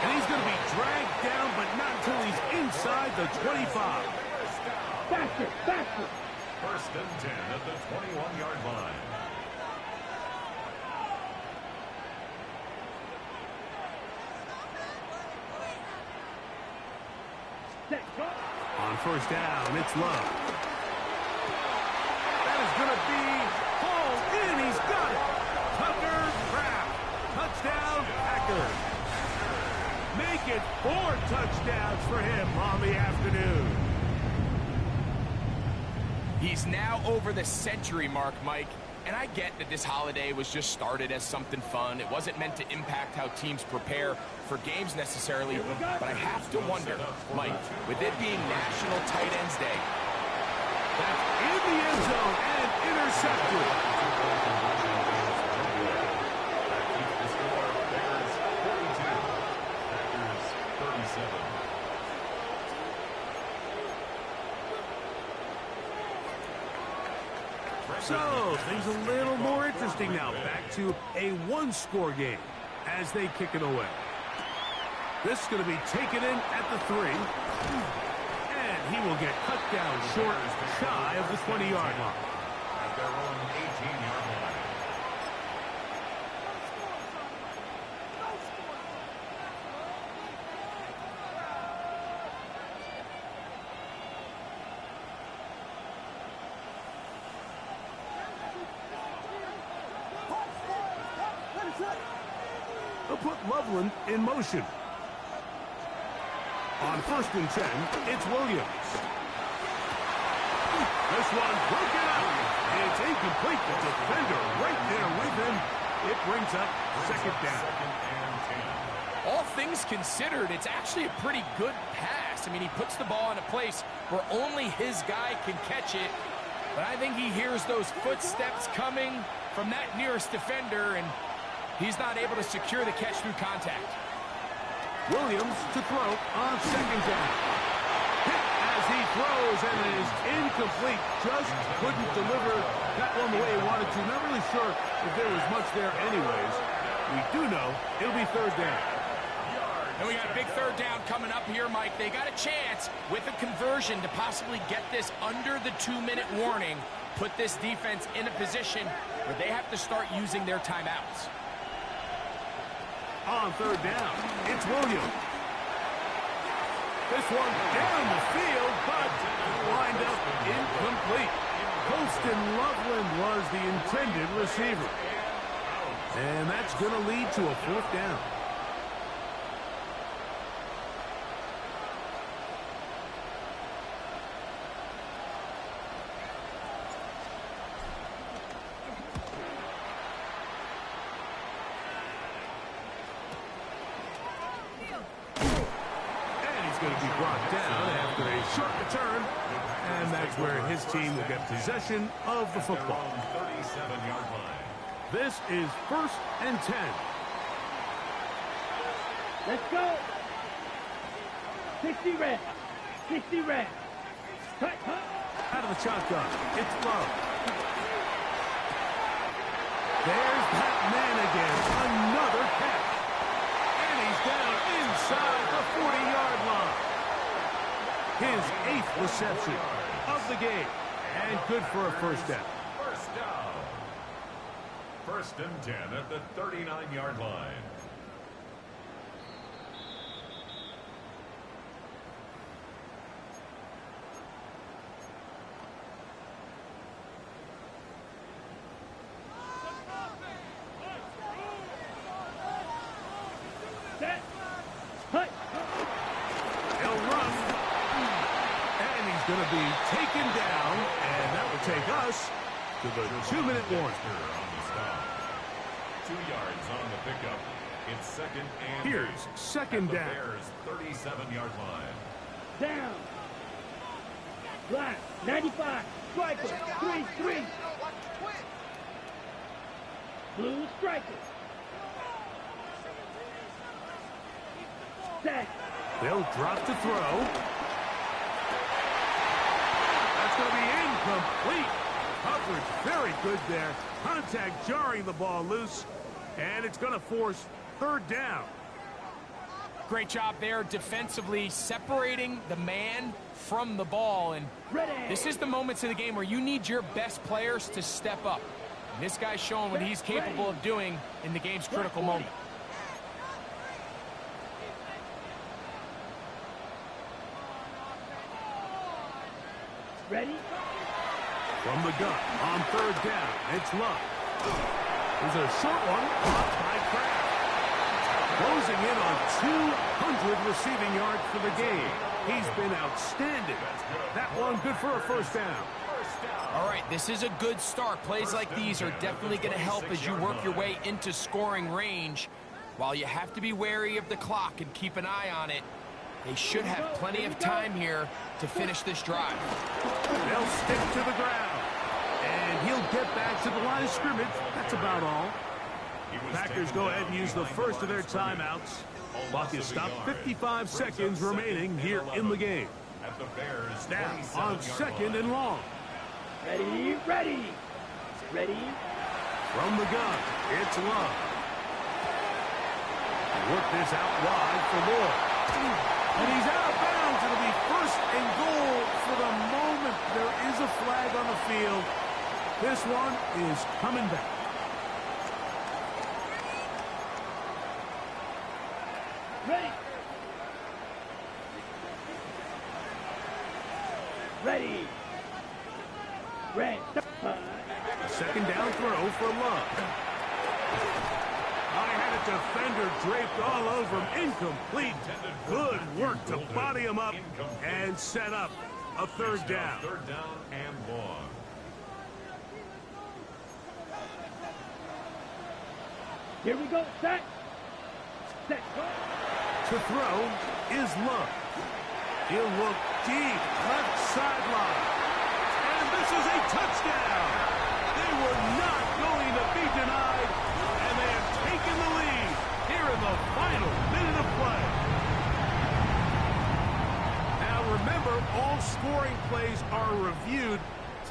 And he's going to be dragged down, but not until he's inside the 25. Faster, faster. 1st and 10 at the 21-yard line. Set, go. On 1st down, it's Love. That is going to be hauled in. He's got it. Tucker Kraft. Touchdown, Packers. Make it 4 touchdowns for him on the afternoon. He's now over the century mark, Mike. And I get that this holiday was just started as something fun. It wasn't meant to impact how teams prepare for games necessarily. But I have to wonder, Mike, with it being National Tight Ends Day. That's in the end zone and intercepted. The score, Bears 42, Packers 37. So, things a little more interesting now. Back to a one-score game as they kick it away. This is going to be taken in at the 3. And he will get cut down short, shy of the 20-yard line. At their own 18-yard line. They'll put Loveland in motion. On 1st and 10, it's Williams. This one broken up. It's incomplete. The defender right there with him. It brings up 2nd down. 2nd and 10. All things considered, it's actually a pretty good pass. I mean, he puts the ball in a place where only his guy can catch it. But I think he hears those footsteps coming from that nearest defender, and he's not able to secure the catch through contact. Williams to throw on 2nd down. Hit as he throws, and it is incomplete. Just couldn't deliver that one the way he wanted to. Not really sure if there was much there anyways. We do know it'll be 3rd down. And we got a big 3rd down coming up here, Mike. They got a chance with a conversion to possibly get this under the 2-minute warning, put this defense in a position where they have to start using their timeouts. On 3rd down, it's Williams. This one down the field, but lined up incomplete. Colston Loveland was the intended receiver. And that's going to lead to a 4th down. Going to be brought down after a short return, and that's where his team will get possession of the football. 37-yard line. This is 1st and 10. Let's go. 60 red. 60 red. Cut, cut. Out of the shotgun. It's Love. There's that man again. Another catch. And he's down inside the 40-yard line. His 8th reception of the game. And good for a first down. First down. 1st and 10 at the 39-yard line. Set. Cut. He'll run. And he's going to be taken down. And that will take us to the 2-minute warning. On the stop. 2 yards on the pickup. It's 2nd and Here's 2nd at the down. Bears' 37-yard line. Down. Black. 95. Striker. 3-3. Blue striker. Set. They'll drop to throw. That's going to be incomplete. Coverage very good there. Contact jarring the ball loose. And it's going to force 3rd down. Great job there defensively, separating the man from the ball. And Ready. this is the moments of the game where you need your best players to step up. And this guy's showing what he's capable of doing in the game's critical moment. Ready. From the gun on 3rd down. It's Love. There's a short one blocked by Kraft. Closing in on 200 receiving yards for the game. He's been outstanding. That one good for a first down. All right, this is a good start. Plays like these are definitely going to help as you work your way into scoring range. While you have to be wary of the clock and keep an eye on it, they should have plenty of time here to finish this drive. They'll stick to the ground. And he'll get back to the line of scrimmage. That's about all. Packers go ahead and use the first of their timeouts. Clock is stopped. 55 seconds remaining here in the game. At the Bears' Now on 2nd and long. Ready. Ready. Ready. From the gun, it's Love. Work this out wide for Moore. And he's out of bounds. It'll be 1st and goal for the moment. There is a flag on the field. This one is coming back. Ready. Ready. Red. 2nd down throw for Love. I had a defender draped all over him. Incomplete. Good work to body him up and set up a 3rd down. 3rd down and long. Here we go. Set. Set. To throw is Love. He'll look deep, left sideline. And this is a touchdown. They were not going to be denied, and they have taken the lead here in the final minute of play. Now remember, all scoring plays are reviewed.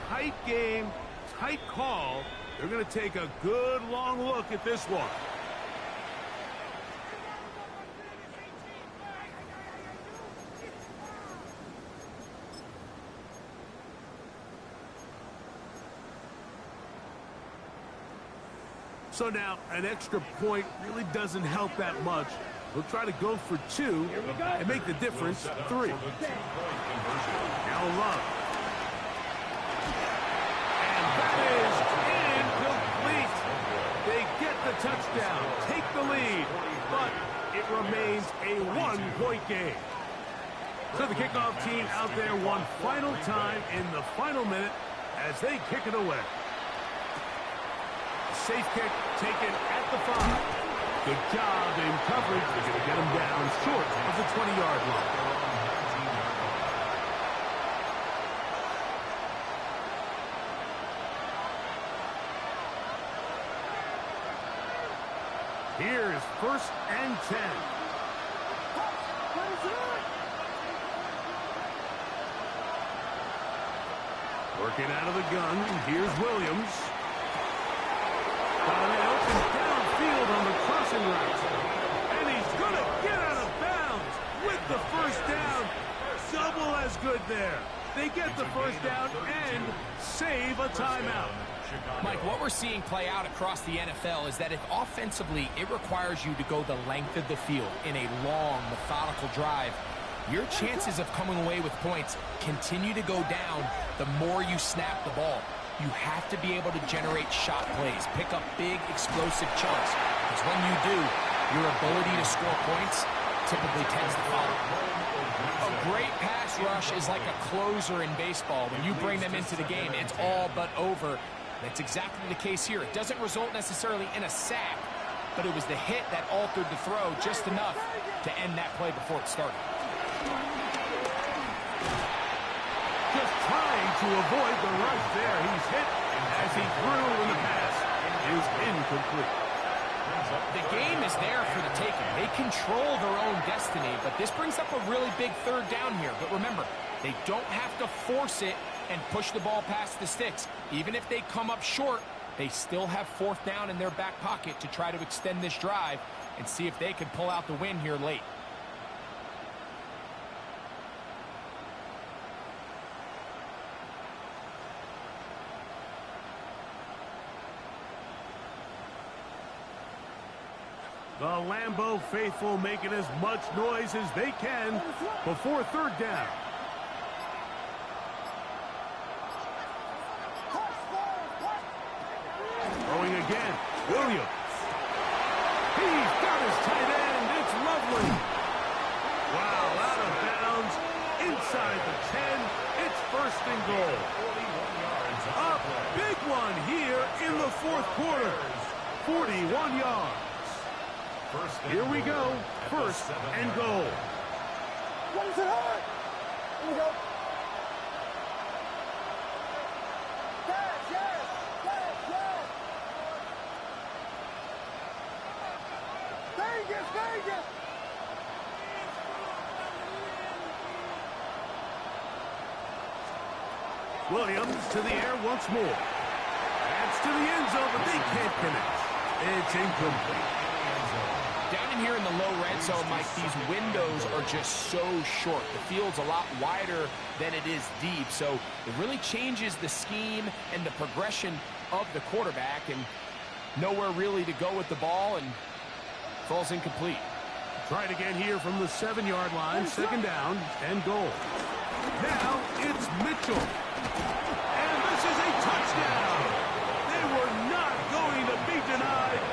Tight game, tight call. They're going to take a good long look at this one. So now, an extra point really doesn't help that much. We'll try to go for 2 and make the difference 3. Now Love. And that is incomplete. They get the touchdown, take the lead, but it remains a 1-point game. So the kickoff team out there one final time in the final minute as they kick it away. Safe kick taken at the 5. Good job in coverage. They're going to get him down short of the 20-yard line. Here's 1st and 10. Working out of the gun, here's Williams. Got an open downfield on the crossing route. And he's going to get out of bounds with the first down. Double as good there. They get the first down and save a timeout. Mike, what we're seeing play out across the NFL is that if offensively it requires you to go the length of the field in a long, methodical drive, your chances of coming away with points continue to go down the more you snap the ball. You have to be able to generate shot plays, pick up big, explosive chunks. Because when you do, your ability to score points typically tends to follow. A great pass rush is like a closer in baseball. When you bring them into the game, it's all but over. That's exactly the case here. It doesn't result necessarily in a sack, but it was the hit that altered the throw just enough to end that play before it started. Just trying to avoid the rush there. He's hit as he threw, and the pass is incomplete. The game is there for the taking. They control their own destiny, but this brings up a really big third down here. But remember, they don't have to force it and push the ball past the sticks. Even if they come up short, they still have fourth down in their back pocket to try to extend this drive and see if they can pull out the win here late. The Lambeau faithful making as much noise as they can before third down. Throwing again, Williams. He's got his tight end. It's lovely. Wow, out of bounds, inside the 10. It's first and goal. A big one here in the fourth quarter. 41 yards. Here we go, first and goal. What does it hurt? Here we go. Vegas! Williams to the air once more. That's to the end zone, but they can't connect. It's incomplete. Down in here in the low red zone, Mike, these windows are just so short. The field's a lot wider than it is deep, so it really changes the scheme and the progression of the quarterback, and nowhere really to go with the ball, and falls incomplete. Tried again here from the 7-yard line, second down and goal. Now it's Mitchell. And this is a touchdown. They were not going to be denied,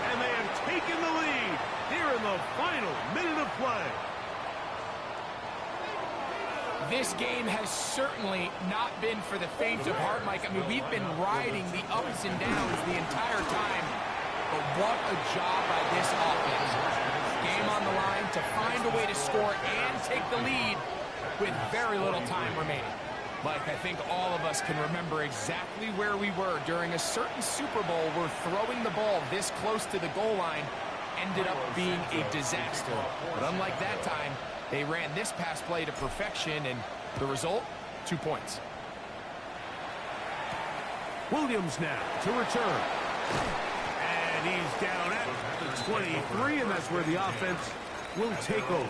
and they have taken the lead here in the final minute of play. This game has certainly not been for the faint of heart, Mike. I mean, we've been riding the ups and downs the entire time, but what a job by this offense. Game on the line to find a way to score and take the lead with very little time remaining. Mike, I think all of us can remember exactly where we were during a certain Super Bowl where throwing the ball this close to the goal line ended up being a disaster. But unlike that time, they ran this pass play to perfection, and the result, 2 points. Williams now to return. And he's down at the 23, and that's where the offense will take over.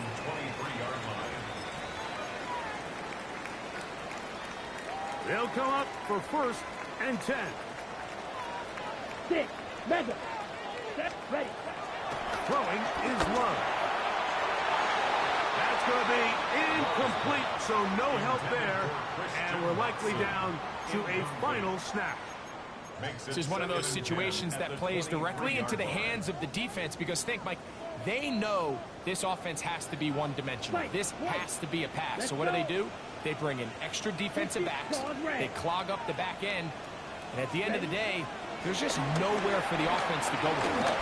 They'll come up for first and 10. 6, mega. Set, ready. Throwing is low. That's going to be incomplete, so no help there. And we're likely down to a final snap. This is one of those situations that plays directly into the hands of the defense, because think, Mike, they know this offense has to be one-dimensional. This has to be a pass. So what do? They bring in extra defensive backs. They clog up the back end. And at the end of the day, there's just nowhere for the offense to go with the ball.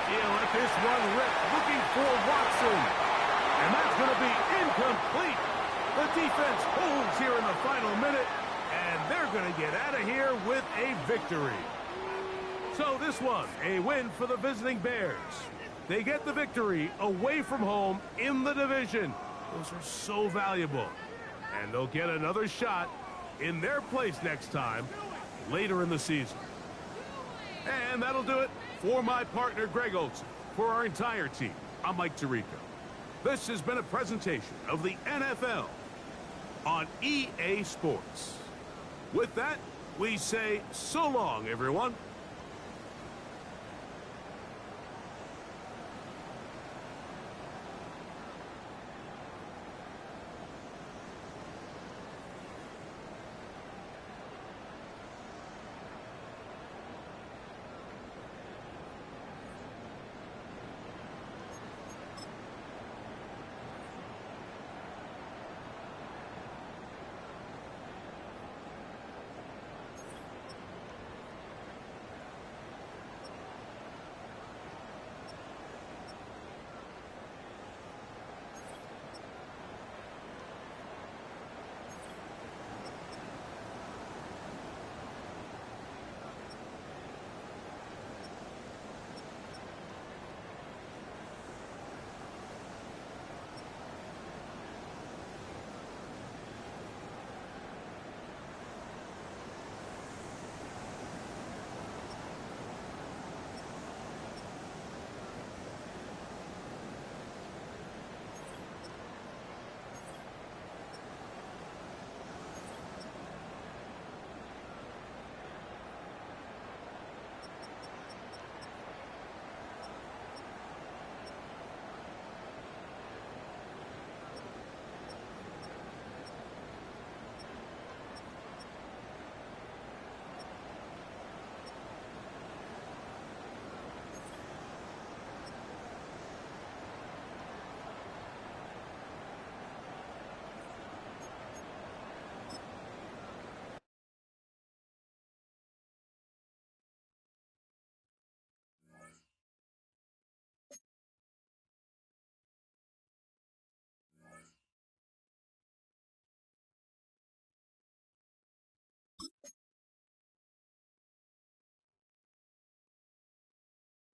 He'll let this one rip, looking for Watson. And that's going to be incomplete. The defense holds here in the final minute, and they're going to get out of here with a victory. So this one, a win for the visiting Bears. They get the victory away from home in the division. Those are so valuable. And they'll get another shot in their place next time, later in the season. And that'll do it for my partner, Greg Olson. For our entire team, I'm Mike Tirico. This has been a presentation of the NFL on EA Sports. With that, we say so long, everyone.